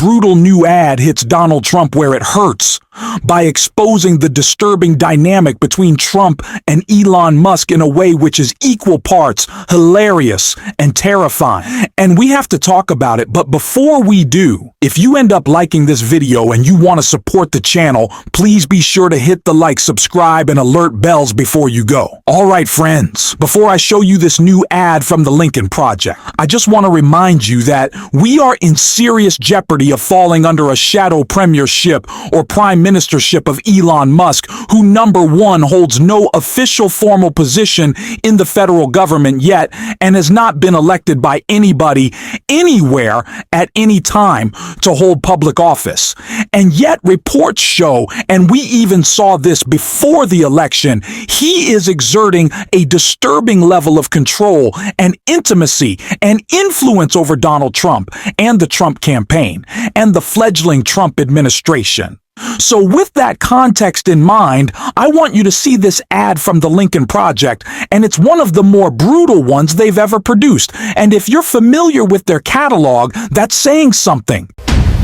brutal new ad hits Donald Trump where it hurts by exposing the disturbing dynamic between Trump and Elon Musk in a way which is equal parts hilarious and terrifying. And we have to talk about it, but before we do, if you end up liking this video and you want to support the channel, please be sure to hit the like, subscribe, and alert bells before you go. Alright friends, before I show you this new ad from the Lincoln Project, I just want to remind you that we are in serious jeopardy of falling under a shadow premiership or prime ministership of Elon Musk, who number one holds no official formal position in the federal government yet and has not been elected by anybody anywhere at any time to hold public office. And yet reports show, and we even saw this before the election, he is exerting a disturbing level of control and intimacy and influence over Donald Trump and the Trump campaign and the fledgling Trump administration. So with that context in mind, I want you to see this ad from the Lincoln Project, and it's one of the more brutal ones they've ever produced. And if you're familiar with their catalog, that's saying something.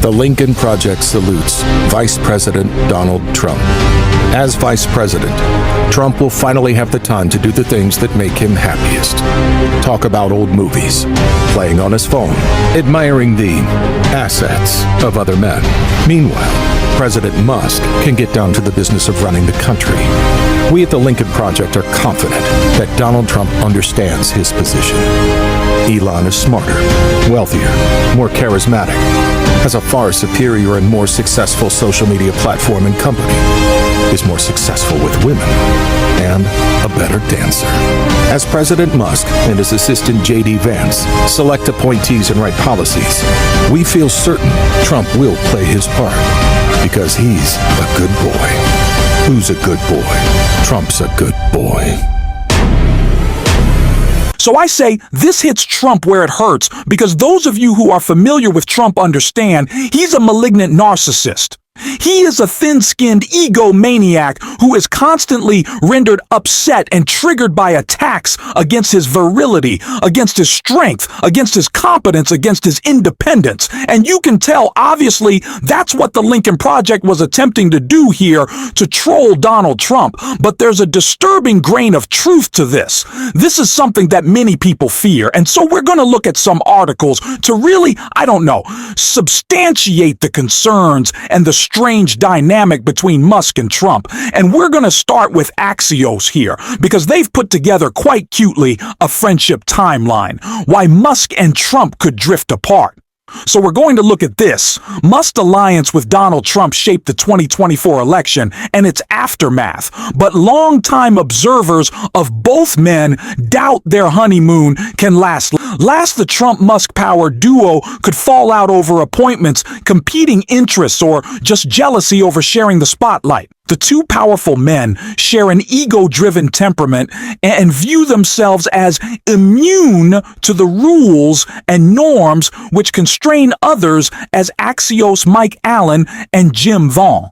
The Lincoln Project salutes Vice President Donald Trump. As Vice President, Trump will finally have the time to do the things that make him happiest. Talk about old movies, playing on his phone, admiring the assets of other men. Meanwhile, President Musk can get down to the business of running the country. We at the Lincoln Project are confident that Donald Trump understands his position. Elon is smarter, wealthier, more charismatic, has a far superior and more successful social media platform and company, is more successful with women, and a better dancer. As President Musk and his assistant J.D. Vance select appointees and write policies, we feel certain Trump will play his part because he's a good boy. Who's a good boy? Trump's a good boy. So I say this hits Trump where it hurts because those of you who are familiar with Trump understand he's a malignant narcissist. He is a thin-skinned egomaniac who is constantly rendered upset and triggered by attacks against his virility, against his strength, against his competence, against his independence. And you can tell, obviously, that's what the Lincoln Project was attempting to do here, to troll Donald Trump. But there's a disturbing grain of truth to this. This is something that many people fear. And so we're going to look at some articles to really, substantiate the concerns and the strange dynamic between Musk and Trump. And we're going to start with Axios here, because they've put together quite cutely a friendship timeline, why Musk and Trump could drift apart. So we're going to look at this. Musk's alliance with Donald Trump shaped the 2024 election and its aftermath, but longtime observers of both men doubt their honeymoon can last. The Trump-Musk power duo could fall out over appointments, competing interests, or just jealousy over sharing the spotlight. The two powerful men share an ego-driven temperament and view themselves as immune to the rules and norms which constrain others, as Axios' Mike Allen and Jim Vaughn.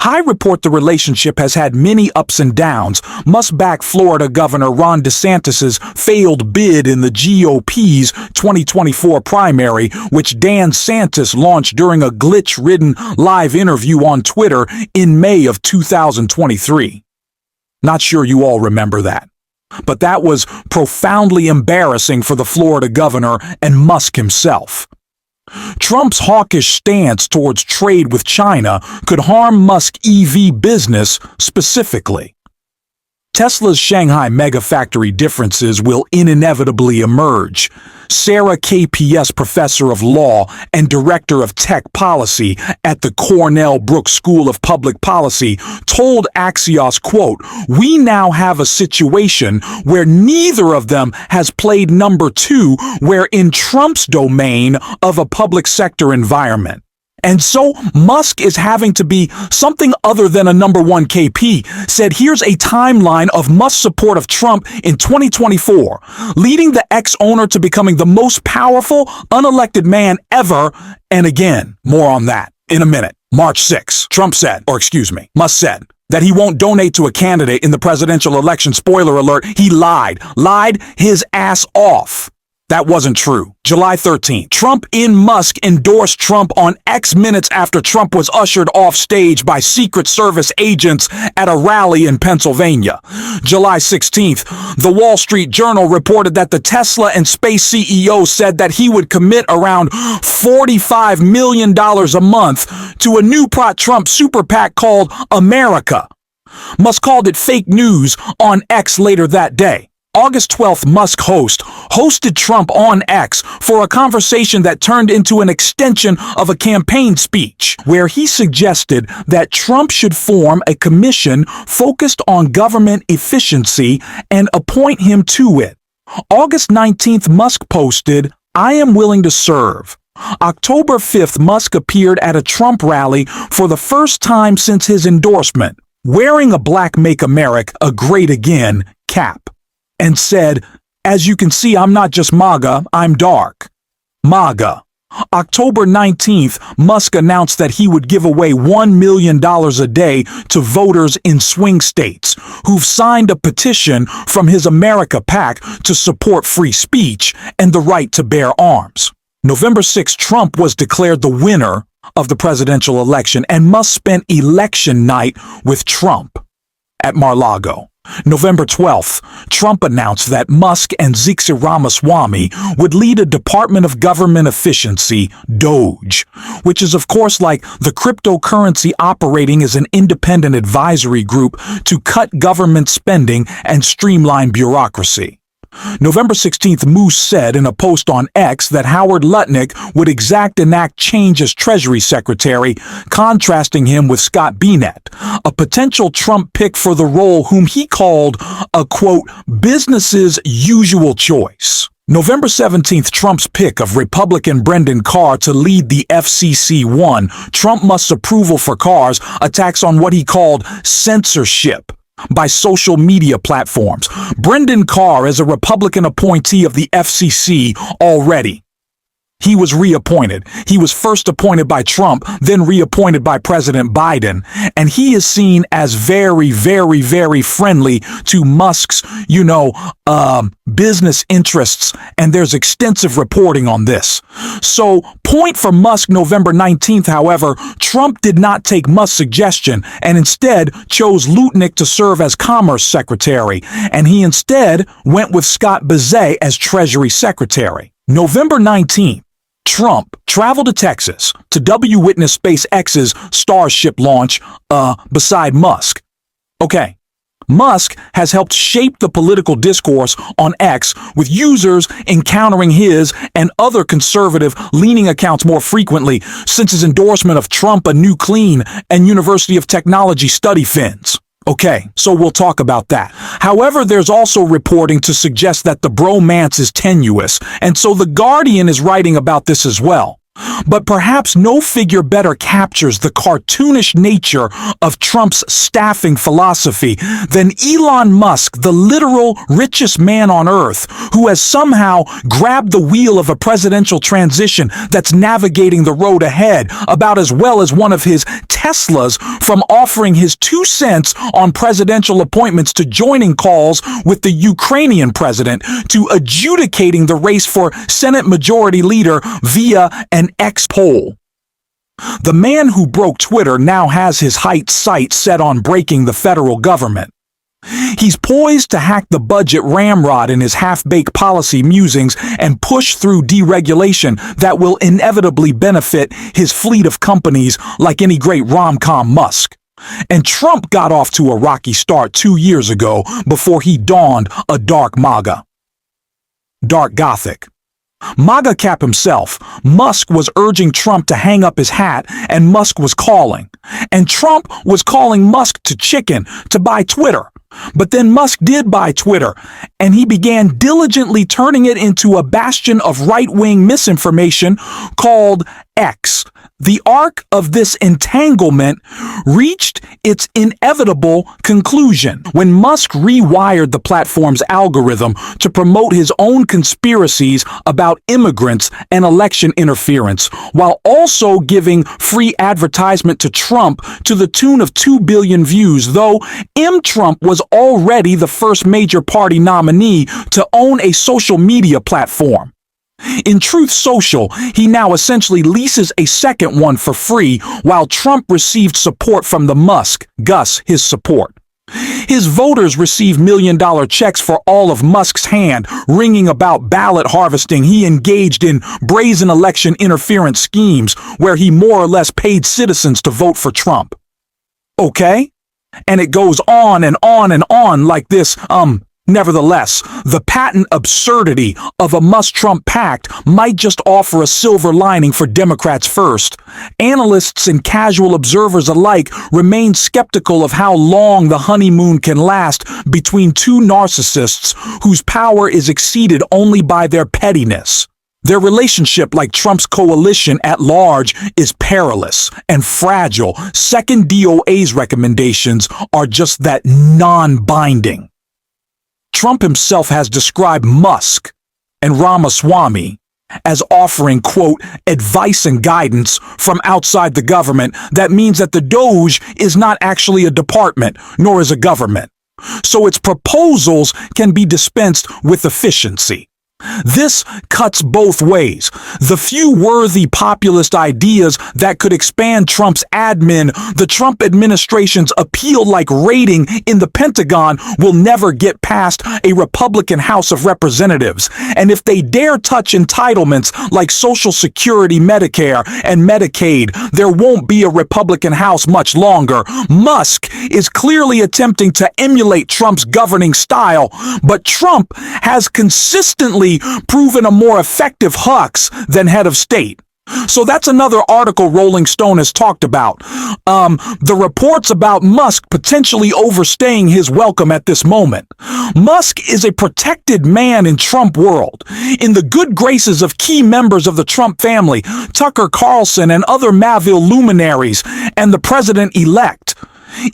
High report the relationship has had many ups and downs. Musk-backed Florida Governor Ron DeSantis' failed bid in the GOP's 2024 primary, which Dan Santis launched during a glitch-ridden live interview on Twitter in May of 2023. Not sure you all remember that. But that was profoundly embarrassing for the Florida governor and Musk himself. Trump's hawkish stance towards trade with China could harm Musk's EV business specifically. Tesla's Shanghai megafactory differences will inevitably emerge. Sarah KPS Professor of Law and Director of Tech Policy at the Cornell Brooks School of Public Policy told Axios, quote, "We now have a situation where neither of them has played number two, where in Trump's domain of a public sector environment." And so Musk is having to be something other than a number one KP. Said here's a timeline of Musk's support of Trump in 2024, leading the ex-owner to becoming the most powerful unelected man ever. And again, more on that in a minute. March 6, Musk said that he won't donate to a candidate in the presidential election. Spoiler alert, he lied his ass off. That wasn't true. July 13th, Trump in Musk endorsed Trump on X minutes after Trump was ushered off stage by Secret Service agents at a rally in Pennsylvania. July 16th, the Wall Street Journal reported that the Tesla and Space CEO said that he would commit around $45 million a month to a new pro-Trump super PAC called America. Musk called it fake news on X later that day. August 12th, Musk hosted Trump on X for a conversation that turned into an extension of a campaign speech, where he suggested that Trump should form a commission focused on government efficiency and appoint him to it. August 19th, Musk posted, "I am willing to serve." October 5th, Musk appeared at a Trump rally for the first time since his endorsement, wearing a black Make America Great Again cap, and said, "As you can see, I'm not just MAGA, I'm dark." MAGA. October 19th, Musk announced that he would give away $1 million a day to voters in swing states who've signed a petition from his America PAC to support free speech and the right to bear arms. November 6th, Trump was declared the winner of the presidential election, and Musk spent election night with Trump at Mar-a-Lago. November 12th, Trump announced that Musk and Zixi Ramaswamy would lead a Department of Government Efficiency, DOGE, which is of course like the cryptocurrency operating as an independent advisory group to cut government spending and streamline bureaucracy. November 16th, Moose said in a post on X that Howard Lutnick would enact change as Treasury Secretary, contrasting him with Scott Bennett, a potential Trump pick for the role whom he called a, quote, business's usual choice. November 17th, Trump's pick of Republican Brendan Carr to lead the FCC won. Trump Musk's approval for Carr's attacks on what he called censorship by social media platforms. Brendan Carr is a Republican appointee of the FCC already. He was reappointed. He was first appointed by Trump, then reappointed by President Biden, and he is seen as very, very, very friendly to Musk's, business interests, and there's extensive reporting on this. So, point for Musk November 19th, however, Trump did not take Musk's suggestion and instead chose Lutnick to serve as Commerce Secretary, and he instead went with Scott Bezet as Treasury Secretary. November 19th, Trump traveled to Texas to witness SpaceX's Starship launch beside Musk. Okay, Musk has helped shape the political discourse on X, with users encountering his and other conservative-leaning accounts more frequently since his endorsement of Trump, a New Clean, and University of Technology study fins. Okay, so we'll talk about that. However, there's also reporting to suggest that the bromance is tenuous, and so The Guardian is writing about this as well. But perhaps no figure better captures the cartoonish nature of Trump's staffing philosophy than Elon Musk, the literal richest man on earth, who has somehow grabbed the wheel of a presidential transition that's navigating the road ahead about as well as one of his Teslas, from offering his 2 cents on presidential appointments to joining calls with the Ukrainian president to adjudicating the race for Senate Majority Leader via an X poll. The man who broke Twitter now has his sights set on breaking the federal government. He's poised to hack the budget ramrod in his half-baked policy musings and push through deregulation that will inevitably benefit his fleet of companies like any great rom-com Musk. And Trump got off to a rocky start 2 years ago before he donned a dark MAGA. Dark Gothic. MAGA cap himself, Musk was urging Trump to hang up his hat, and Musk was calling. And Trump was calling Musk to chicken to buy Twitter. But then Musk did buy Twitter, and he began diligently turning it into a bastion of right-wing misinformation called X. The arc of this entanglement reached its inevitable conclusion when Musk rewired the platform's algorithm to promote his own conspiracies about immigrants and election interference, while also giving free advertisement to Trump to the tune of 2 billion views, though Trump was already the first major party nominee to own a social media platform. In Truth Social, he now essentially leases a second one for free, while Trump received support from the Musk, his support. His voters received million-dollar checks for all of Musk's hand, ringing about ballot harvesting. He engaged in brazen election interference schemes where he more or less paid citizens to vote for Trump. Okay? And it goes on and on and on like this. Nevertheless, the patent absurdity of a Musk-Trump pact might just offer a silver lining for Democrats first. Analysts and casual observers alike remain skeptical of how long the honeymoon can last between two narcissists whose power is exceeded only by their pettiness. Their relationship, like Trump's coalition at large, is perilous and fragile. Second DOA's recommendations are just that, non-binding. Trump himself has described Musk and Ramaswamy as offering, quote, advice and guidance from outside the government. That means that the Doge is not actually a department, nor is a government. So its proposals can be dispensed with efficiency. This cuts both ways. The few worthy populist ideas that could expand Trump's admin, the Trump administration's appeal-like rating in the Pentagon, will never get past a Republican House of Representatives. And if they dare touch entitlements like Social Security, Medicare, and Medicaid, there won't be a Republican House much longer. Musk is clearly attempting to emulate Trump's governing style, but Trump has consistently proven a more effective hux than head of state. So that's another article Rolling Stone has talked about. The reports about Musk potentially overstaying his welcome at this moment. Musk is a protected man in Trump world, in the good graces of key members of the Trump family, Tucker Carlson and other Maville luminaries, and the president-elect.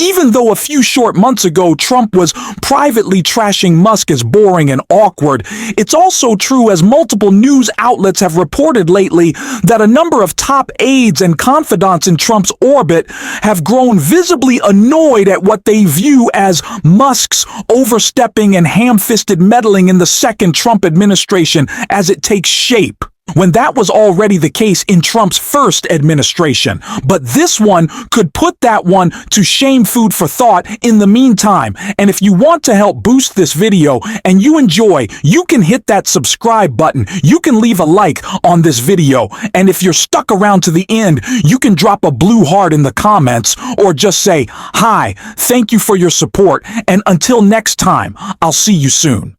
Even though a few short months ago Trump was privately trashing Musk as boring and awkward, it's also true, as multiple news outlets have reported lately, that a number of top aides and confidants in Trump's orbit have grown visibly annoyed at what they view as Musk's overstepping and ham-fisted meddling in the second Trump administration as it takes shape, when that was already the case in Trump's first administration. But this one could put that one to shame, food for thought in the meantime. And if you want to help boost this video and you enjoy, you can hit that subscribe button. You can leave a like on this video. And if you're stuck around to the end, you can drop a blue heart in the comments or just say, hi, thank you for your support. And until next time, I'll see you soon.